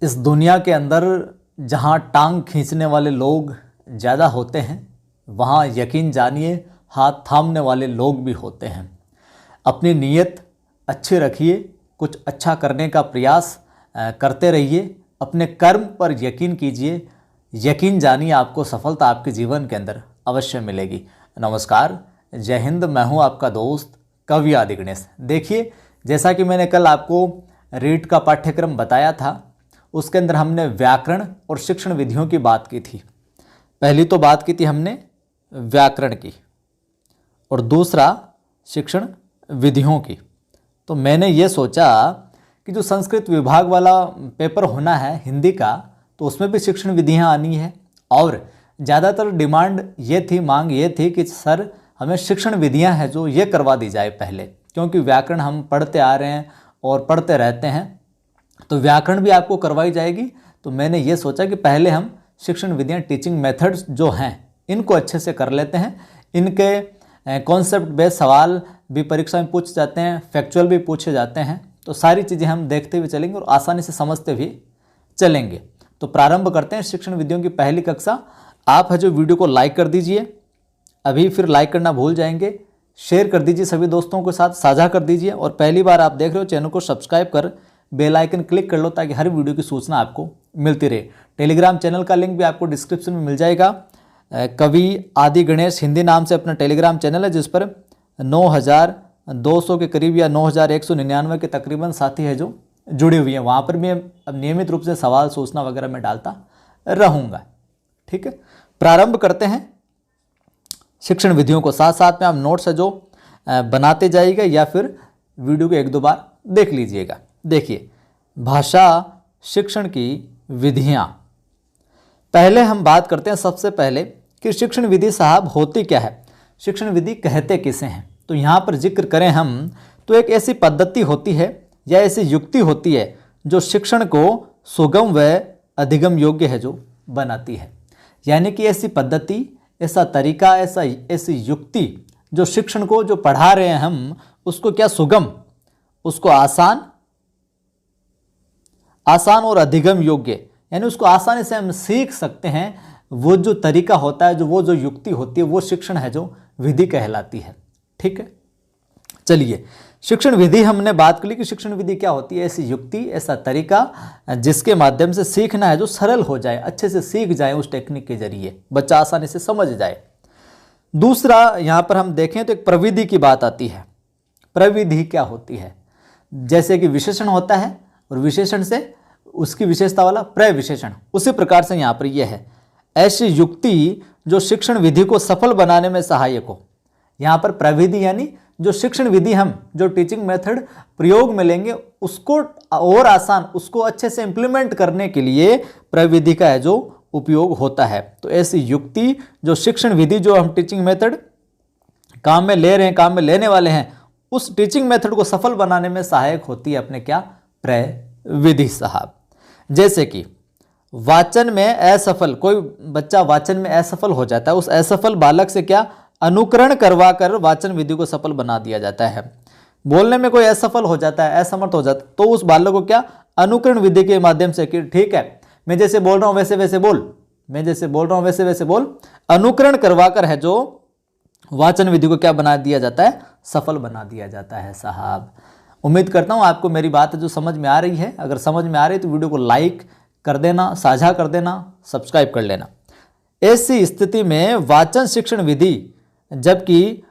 इस दुनिया के अंदर जहाँ टांग खींचने वाले लोग ज़्यादा होते हैं, वहाँ यकीन जानिए हाथ थामने वाले लोग भी होते हैं। अपनी नीयत अच्छी रखिए, कुछ अच्छा करने का प्रयास करते रहिए, अपने कर्म पर यकीन कीजिए, यकीन जानिए आपको सफलता आपके जीवन के अंदर अवश्य मिलेगी। नमस्कार, जय हिंद। मैं हूँ आपका दोस्त कवि आदि गणेश। देखिए, जैसा कि मैंने कल आपको रीट का पाठ्यक्रम बताया था, उसके अंदर हमने व्याकरण और शिक्षण विधियों की बात की थी। पहली तो बात की थी हमने व्याकरण की और दूसरा शिक्षण विधियों की। तो मैंने ये सोचा कि जो संस्कृत विभाग वाला पेपर होना है हिंदी का, तो उसमें भी शिक्षण विधियाँ आनी है। और ज़्यादातर डिमांड ये थी, मांग ये थी कि सर हमें शिक्षण विधियाँ हैं जो ये करवा दी जाए पहले, क्योंकि व्याकरण हम पढ़ते आ रहे हैं और पढ़ते रहते हैं, तो व्याकरण भी आपको करवाई जाएगी। तो मैंने ये सोचा कि पहले हम शिक्षण विधियाँ, टीचिंग मेथड्स जो हैं, इनको अच्छे से कर लेते हैं। इनके कॉन्सेप्ट बेस्ड सवाल भी परीक्षा में पूछे जाते हैं, फैक्चुअल भी पूछे जाते हैं। तो सारी चीज़ें हम देखते हुए चलेंगे और आसानी से समझते भी चलेंगे। तो प्रारंभ करते हैं शिक्षण विधियों की पहली कक्षा। आप है जो वीडियो को लाइक कर दीजिए अभी, फिर लाइक करना भूल जाएंगे, शेयर कर दीजिए, सभी दोस्तों के साथ साझा कर दीजिए। और पहली बार आप देख रहे हो, चैनल को सब्सक्राइब कर बेल आइकन क्लिक कर लो ताकि हर वीडियो की सूचना आपको मिलती रहे। टेलीग्राम चैनल का लिंक भी आपको डिस्क्रिप्शन में मिल जाएगा। कवि आदि गणेश हिंदी नाम से अपना टेलीग्राम चैनल है, जिस पर 9200 के करीब या 9199 के तकरीबन साथी है जो जुड़े हुए हैं। वहाँ पर मैं अब नियमित रूप से सवाल सूचना वगैरह मैं डालता रहूँगा। ठीक है, प्रारंभ करते हैं शिक्षण विधियों को। साथ साथ में आप नोट्स है जो बनाते जाइएगा या फिर वीडियो को एक दो बार देख लीजिएगा। देखिए, भाषा शिक्षण की विधियाँ। पहले हम बात करते हैं सबसे पहले कि शिक्षण विधि साहब होती क्या है, शिक्षण विधि कहते किसे हैं। तो यहाँ पर जिक्र करें हम तो एक ऐसी पद्धति होती है या ऐसी युक्ति होती है जो शिक्षण को सुगम व अधिगम योग्य है जो बनाती है। यानी कि ऐसी पद्धति, ऐसा तरीका, ऐसी युक्ति जो शिक्षण को, जो पढ़ा रहे हैं हम, उसको क्या सुगम, उसको आसान और अधिगम योग्य, यानी उसको आसानी से हम सीख सकते हैं। वो जो तरीका होता है, वो जो युक्ति होती है, वो शिक्षण है जो विधि कहलाती है। ठीक है, चलिए, शिक्षण विधि हमने बात कर ली कि शिक्षण विधि क्या होती है। ऐसी युक्ति, ऐसा तरीका जिसके माध्यम से सीखना है जो सरल हो जाए, अच्छे से सीख जाए, उस टेक्निक के जरिए बच्चा आसानी से समझ जाए। दूसरा यहाँ पर हम देखें तो एक प्रविधि की बात आती है। प्रविधि क्या होती है, जैसे कि विशेषण होता है और विशेषण से उसकी विशेषता वाला प्रविशेषण, उसी प्रकार से यहाँ पर यह है ऐसी युक्ति जो शिक्षण विधि को सफल बनाने में सहायक हो। यहाँ पर प्रविधि यानी जो शिक्षण विधि हम जो टीचिंग मेथड प्रयोग में लेंगे, उसको और आसान, उसको अच्छे से इम्प्लीमेंट करने के लिए प्रविधि का है जो उपयोग होता है। तो ऐसी युक्ति जो शिक्षण विधि जो हम टीचिंग मेथड काम में ले रहे हैं, काम में लेने वाले हैं, उस टीचिंग मेथड को सफल बनाने में सहायक होती है अपने क्या, प्रविधि साहब। जैसे कि वाचन में असफल, कोई बच्चा वाचन में असफल हो जाता है, उस असफल बालक से क्या अनुकरण करवा कर वाचन विधि को सफल बना दिया जाता है। बोलने में कोई असफल हो जाता है, असमर्थ हो जाता है, तो उस बालक को क्या अनुकरण विधि के माध्यम से कि ठीक है, मैं जैसे बोल रहा हूँ वैसे वैसे बोल, मैं जैसे बोल रहा हूँ वैसे वैसे बोल, अनुकरण करवा कर है जो वाचन विधि को क्या बना दिया जाता है, सफल बना दिया जाता है साहब। उम्मीद करता हूँ आपको मेरी बात जो समझ में आ रही है। अगर समझ में आ रही है तो वीडियो को लाइक कर देना, साझा कर देना, सब्सक्राइब कर लेना। ऐसी स्थिति में वाचन शिक्षण विधि, जबकि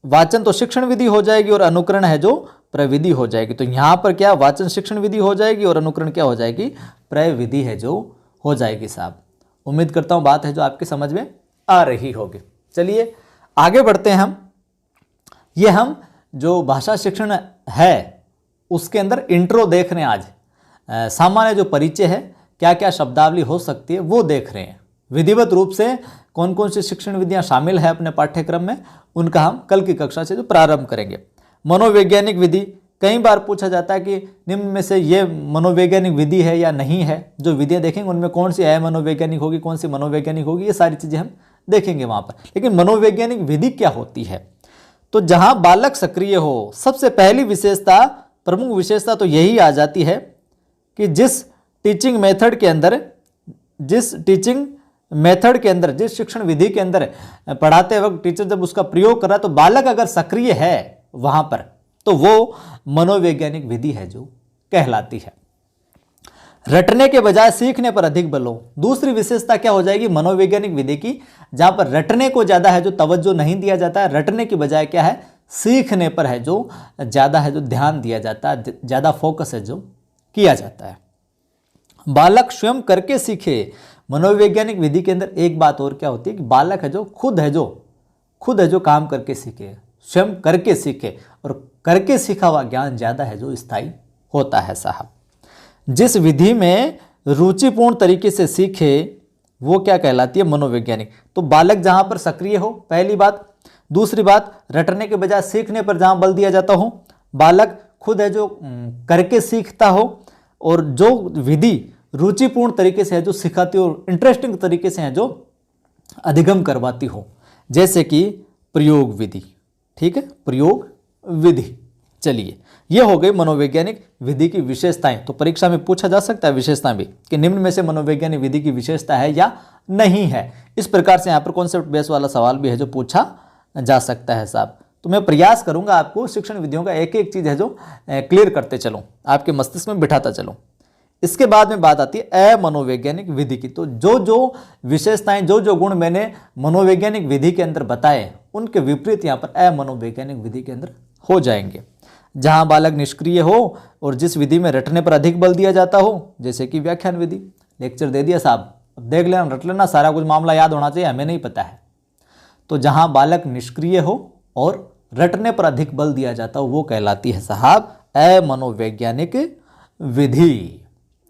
वाचन तो शिक्षण विधि हो जाएगी और अनुकरण है जो प्रविधि हो जाएगी। तो यहाँ पर क्या वाचन शिक्षण विधि हो जाएगी और अनुकरण क्या हो जाएगी, प्रविधि है जो हो जाएगी साहब। उम्मीद करता हूँ बात है जो आपकी समझ में आ रही होगी। चलिए आगे बढ़ते हैं हम। ये हम जो भाषा शिक्षण है उसके अंदर इंट्रो देख रहे हैं आज। सामान्य जो परिचय है, क्या क्या शब्दावली हो सकती है, वो देख रहे हैं। विधिवत रूप से कौन कौन सी शिक्षण विधियाँ शामिल है अपने पाठ्यक्रम में, उनका हम कल की कक्षा से जो प्रारंभ करेंगे। मनोवैज्ञानिक विधि, कई बार पूछा जाता है कि निम्न में से ये मनोवैज्ञानिक विधि है या नहीं है। जो विधियाँ देखेंगे उनमें कौन सी अमनोवैज्ञानिक होगी, कौन सी मनोवैज्ञानिक होगी, ये सारी चीज़ें हम देखेंगे वहाँ पर। लेकिन मनोवैज्ञानिक विधि क्या होती है, तो जहाँ बालक सक्रिय हो, सबसे पहली विशेषता, प्रमुख विशेषता तो यही आ जाती है कि जिस टीचिंग मेथड के अंदर, जिस टीचिंग मेथड के अंदर, जिस शिक्षण विधि के अंदर पढ़ाते वक्त टीचर जब उसका प्रयोग कर रहा है तो बालक अगर सक्रिय है वहां पर, तो वो मनोवैज्ञानिक विधि है जो कहलाती है। रटने के बजाय सीखने पर अधिक बल हो। दूसरी विशेषता क्या हो जाएगी मनोवैज्ञानिक विधि की, जहां पर रटने को ज्यादा है जो तवज्जो नहीं दिया जाता है, रटने की बजाय क्या है सीखने पर है जो ज्यादा है जो ध्यान दिया जाता है, ज्यादा फोकस है जो किया जाता है। बालक स्वयं करके सीखे। मनोवैज्ञानिक विधि के अंदर एक बात और क्या होती है कि बालक है जो खुद है जो काम करके सीखे, स्वयं करके सीखे, और करके सीखा हुआ ज्ञान ज्यादा है जो स्थायी होता है साहब। जिस विधि में रुचिपूर्ण तरीके से सीखे वो क्या कहलाती है मनोवैज्ञानिक। तो बालक जहां पर सक्रिय हो, पहली बात। दूसरी बात, रटने के बजाय सीखने पर जहां बल दिया जाता हो, बालक खुद है जो करके सीखता हो, और जो विधि रुचिपूर्ण तरीके से है जो सिखाती हो, इंटरेस्टिंग तरीके से है जो अधिगम करवाती हो, जैसे कि प्रयोग विधि। ठीक है, प्रयोग विधि। चलिए, ये हो गई मनोवैज्ञानिक विधि की विशेषताएं। तो परीक्षा में पूछा जा सकता है विशेषताएं भी कि निम्न में से मनोवैज्ञानिक विधि की विशेषता है या नहीं है। इस प्रकार से यहाँ पर कॉन्सेप्ट बेस वाला सवाल भी है जो पूछा जा सकता है साहब। तो मैं प्रयास करूंगा आपको शिक्षण विधियों का एक एक चीज है जो क्लियर करते चलूं, आपके मस्तिष्क में बिठाता चलूं। इसके बाद में बात आती है अमनोवैज्ञानिक विधि की। तो जो जो विशेषताएं, जो जो गुण मैंने मनोवैज्ञानिक विधि के अंदर बताए, उनके विपरीत यहाँ पर अमनोवैज्ञानिक विधि के अंदर हो जाएंगे। जहां बालक निष्क्रिय हो और जिस विधि में रटने पर अधिक बल दिया जाता हो, जैसे कि व्याख्यान विधि। लेक्चर दे दिया साहब, अब देख लेना, रट लेना, सारा कुछ मामला याद होना चाहिए, हमें नहीं पता है। तो जहां बालक निष्क्रिय हो और रटने पर अधिक बल दिया जाता हो वो कहलाती है साहब अमनोवैज्ञानिक विधि।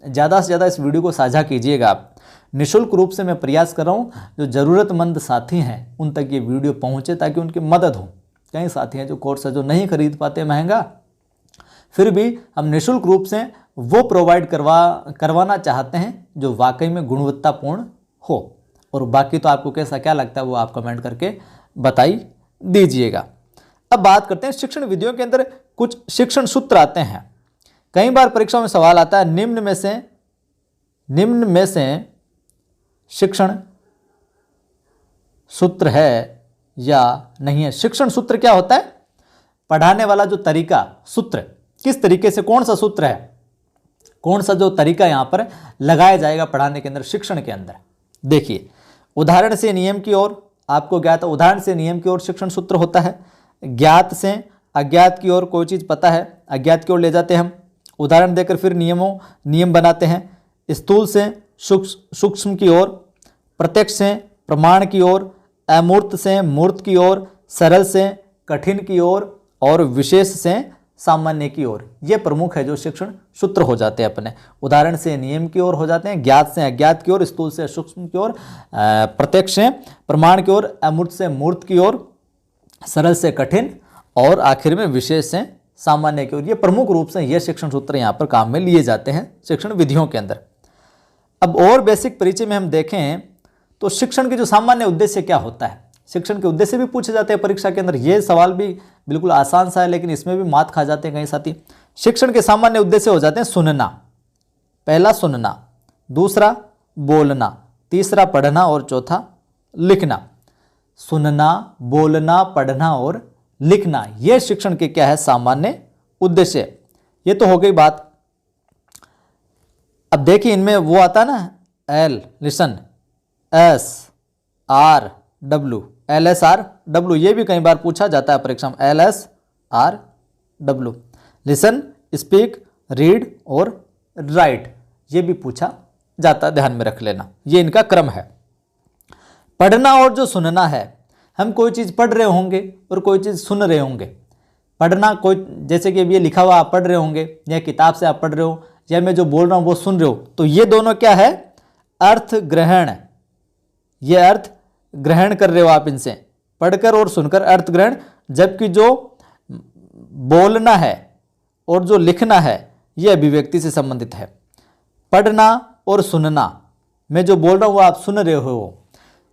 ज़्यादा से ज़्यादा इस वीडियो को साझा कीजिएगा आप। निःशुल्क रूप से मैं प्रयास कर रहा हूँ जो ज़रूरतमंद साथी हैं उन तक ये वीडियो पहुँचे ताकि उनकी मदद हो। कई साथी हैं जो कोर्स है जो नहीं खरीद पाते महंगा, फिर भी हम निःशुल्क रूप से वो प्रोवाइड करवाना चाहते हैं जो वाकई में गुणवत्तापूर्ण हो। और बाकी तो आपको कैसा क्या लगता है वो आप कमेंट करके बताई दीजिएगा। अब बात करते हैं शिक्षण विधियों के अंदर कुछ शिक्षण सूत्र आते हैं। कई बार परीक्षा में सवाल आता है निम्न में से शिक्षण सूत्र है या नहीं है। शिक्षण सूत्र क्या होता है? पढ़ाने वाला जो तरीका, सूत्र किस तरीके से, कौन सा सूत्र है, कौन सा जो तरीका यहां पर लगाया जाएगा पढ़ाने के अंदर, शिक्षण के अंदर। देखिए, उदाहरण से नियम की ओर, आपको ज्ञात है उदाहरण से नियम की ओर शिक्षण सूत्र होता है। ज्ञात से अज्ञात की ओर कोई चीज पता है, अज्ञात की ओर ले जाते हैं हम, उदाहरण देकर फिर नियम बनाते हैं। स्थूल से सूक्ष्म की ओर, प्रत्यक्ष से प्रमाण की ओर, अमूर्त से मूर्त की ओर, सरल से कठिन की ओर और विशेष से सामान्य की ओर। ये प्रमुख है जो शिक्षण सूत्र हो जाते हैं अपने। उदाहरण से नियम की ओर हो जाते हैं, ज्ञात से अज्ञात की ओर, स्थूल से सूक्ष्म की ओर, प्रत्यक्ष से प्रमाण की ओर, अमूर्त से मूर्त की ओर, सरल से कठिन और आखिर में विशेष से सामान्य की ओर। ये प्रमुख रूप से ये शिक्षण सूत्र यहाँ पर काम में लिए जाते हैं शिक्षण विधियों के अंदर। अब और बेसिक परिचय में हम देखें तो शिक्षण के जो सामान्य उद्देश्य क्या होता है, शिक्षण के उद्देश्य भी पूछे जाते हैं परीक्षा के अंदर। ये सवाल भी बिल्कुल आसान सा है लेकिन इसमें भी मात खा जाते हैं कई साथी। शिक्षण के सामान्य उद्देश्य हो जाते हैं सुनना, पहला सुनना, दूसरा बोलना, तीसरा पढ़ना और चौथा लिखना। सुनना, बोलना, पढ़ना और लिखना, यह शिक्षण के क्या है सामान्य उद्देश्य। ये तो हो गई बात। अब देखिए इनमें वो आता ना L, listen, S R W, L S R W, ये भी कई बार पूछा जाता है परीक्षा में। L S R W, listen, speak, read और राइट, ये भी पूछा जाता है, ध्यान में रख लेना, ये इनका क्रम है। पढ़ना और जो सुनना है, हम कोई चीज़ पढ़ रहे होंगे और कोई चीज़ सुन रहे होंगे। पढ़ना, कोई जैसे कि अब ये लिखा हुआ आप पढ़ रहे होंगे या किताब से आप पढ़ रहे हो या मैं जो बोल रहा हूँ वो सुन रहे हो, तो ये दोनों क्या है अर्थ ग्रहण, ये अर्थ ग्रहण कर रहे हो आप इनसे, पढ़कर और सुनकर अर्थ ग्रहण। जबकि जो बोलना है और जो लिखना है ये अभिव्यक्ति से संबंधित है। पढ़ना और सुनना, मैं जो बोल रहा हूँ वो आप सुन रहे हो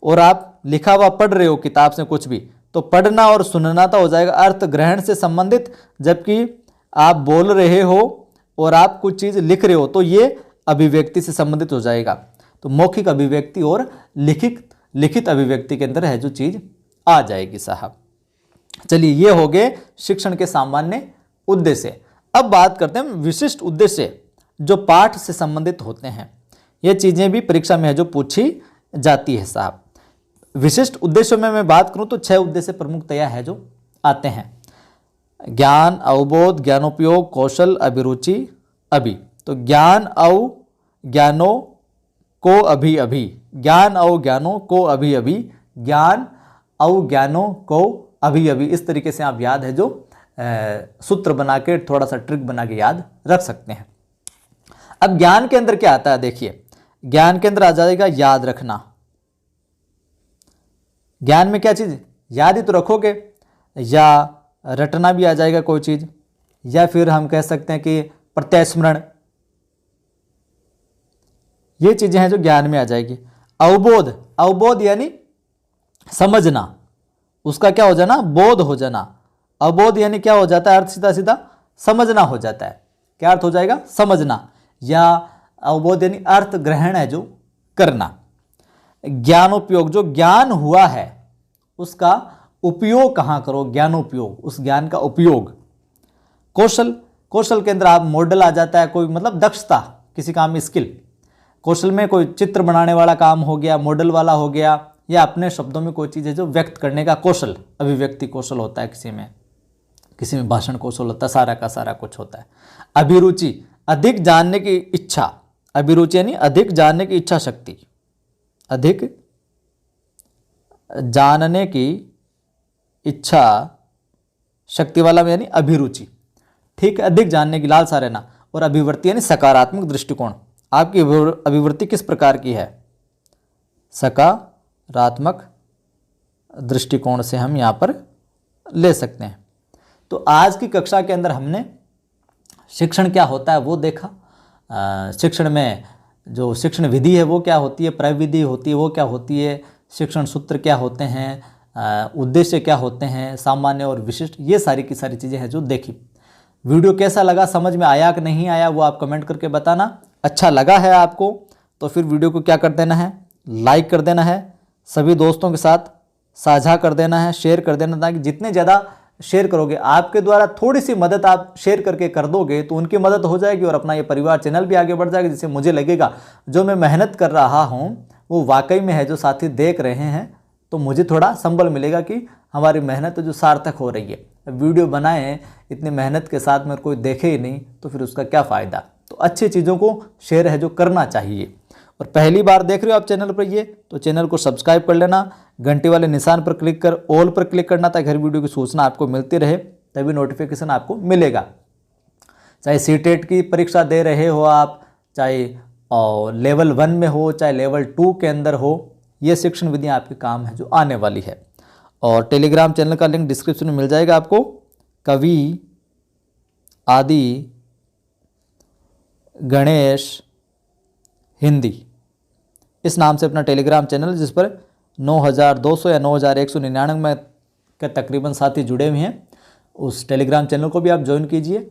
और आप लिखा हुआ पढ़ रहे हो किताब से कुछ भी, तो पढ़ना और सुनना तो हो जाएगा अर्थ ग्रहण से संबंधित। जबकि आप बोल रहे हो और आप कुछ चीज़ लिख रहे हो तो ये अभिव्यक्ति से संबंधित हो जाएगा। तो मौखिक अभिव्यक्ति और लिखित अभिव्यक्ति के अंदर है जो चीज आ जाएगी साहब। चलिए, ये हो गए शिक्षण के सामान्य उद्देश्य। अब बात करते हैं विशिष्ट उद्देश्य जो पाठ से संबंधित होते हैं। ये चीजें भी परीक्षा में है जो पूछी जाती है साहब। विशिष्ट उद्देश्यों में मैं बात करूं तो 6 उद्देश्य प्रमुखतया है जो आते हैं। ज्ञान, अवबोध, ज्ञानोपयोग, कौशल, अभिरुचि, अभि। तो ज्ञान अव ज्ञानों को अभी अभी, ज्ञान अव ज्ञानों को अभी अभी, ज्ञान अव ज्ञानों को अभी अभी, इस तरीके से आप याद है जो सूत्र बना के, थोड़ा सा ट्रिक बना के याद रख सकते हैं। अब ज्ञान के अंदर क्या आता है, देखिए ज्ञान के अंदर आ जाएगा याद रखना। ज्ञान में क्या चीज याद ही तो रखोगे, या रटना भी आ जाएगा कोई चीज, या फिर हम कह सकते हैं कि प्रत्यस्मरण, ये चीजें हैं जो ज्ञान में आ जाएगी। अवबोध, अवबोध यानी समझना, उसका क्या हो जाना, बोध हो जाना। अवबोध यानी क्या हो जाता है, अर्थ सीधा सीधा समझना हो जाता है। क्या अर्थ हो जाएगा, समझना। या अवबोध यानी अर्थ ग्रहण है जो करना। ज्ञानोपयोग, जो ज्ञान हुआ है उसका उपयोग कहाँ करो, ज्ञानोपयोग, उस ज्ञान का उपयोग। कौशल, कौशल के अंदर आप मॉडल आ जाता है, कोई मतलब दक्षता, किसी काम में स्किल। कौशल में कोई चित्र बनाने वाला काम हो गया, मॉडल वाला हो गया, या अपने शब्दों में कोई चीज़ है जो व्यक्त करने का कौशल, अभिव्यक्ति कौशल होता है किसी में भाषण कौशल होता है, सारा का सारा कुछ होता है। अभिरुचि, अधिक जानने की इच्छा, अभिरुचि यानी अधिक जानने की इच्छा शक्ति, अधिक जानने की इच्छा शक्ति वाला यानी अभिरुचि, ठीक है, अधिक जानने की लालसा रहना। और अभिवृत्ति यानी सकारात्मक दृष्टिकोण। आपकी अभिवृत्ति किस प्रकार की है, सकारात्मक दृष्टिकोण से हम यहाँ पर ले सकते हैं। तो आज की कक्षा के अंदर हमने शिक्षण क्या होता है वो देखा, शिक्षण में जो शिक्षण विधि है वो क्या होती है, प्रविधि होती है वो क्या होती है, शिक्षण सूत्र क्या होते हैं, उद्देश्य क्या होते हैं, सामान्य और विशिष्ट, ये सारी की सारी चीज़ें हैं जो देखी। वीडियो कैसा लगा, समझ में आया कि नहीं आया, वो आप कमेंट करके बताना। अच्छा लगा है आपको तो फिर वीडियो को क्या कर देना है, लाइक कर देना है, सभी दोस्तों के साथ साझा कर देना है, शेयर कर देना, ताकि जितने ज़्यादा शेयर करोगे, आपके द्वारा थोड़ी सी मदद आप शेयर करके कर दोगे तो उनकी मदद हो जाएगी और अपना ये परिवार चैनल भी आगे बढ़ जाएगा, जिससे मुझे लगेगा जो मैं मेहनत कर रहा हूँ वो वाकई में है जो साथी देख रहे हैं, तो मुझे थोड़ा संबल मिलेगा कि हमारी मेहनत जो सार्थक हो रही है। वीडियो बनाए इतनी मेहनत के साथ में कोई देखे ही नहीं तो फिर उसका क्या फ़ायदा। तो अच्छी चीज़ों को शेयर है जो करना चाहिए। और पहली बार देख रहे हो आप चैनल पर ये, तो चैनल को सब्सक्राइब कर लेना, घंटे वाले निशान पर क्लिक कर ऑल पर क्लिक करना, ताकि हर वीडियो की सूचना आपको मिलती रहे, तभी नोटिफिकेशन आपको मिलेगा। चाहे सीटेट की परीक्षा दे रहे हो आप, चाहे लेवल 1 में हो, चाहे लेवल 2 के अंदर हो, ये शिक्षण विधियाँ आपके काम है जो आने वाली है। और टेलीग्राम चैनल का लिंक डिस्क्रिप्शन में मिल जाएगा आपको। कवि आदि गणेश हिंदी, इस नाम से अपना टेलीग्राम चैनल, जिस पर 9200 या 9199 में के तकरीबन साथी जुड़े हुए हैं, उस टेलीग्राम चैनल को भी आप ज्वाइन कीजिए।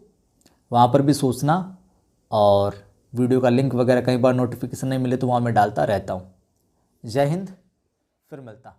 वहाँ पर भी सूचना और वीडियो का लिंक वगैरह कई बार नोटिफिकेशन नहीं मिले तो वहाँ मैं डालता रहता हूँ। जय हिंद, फिर मिलता हूँ।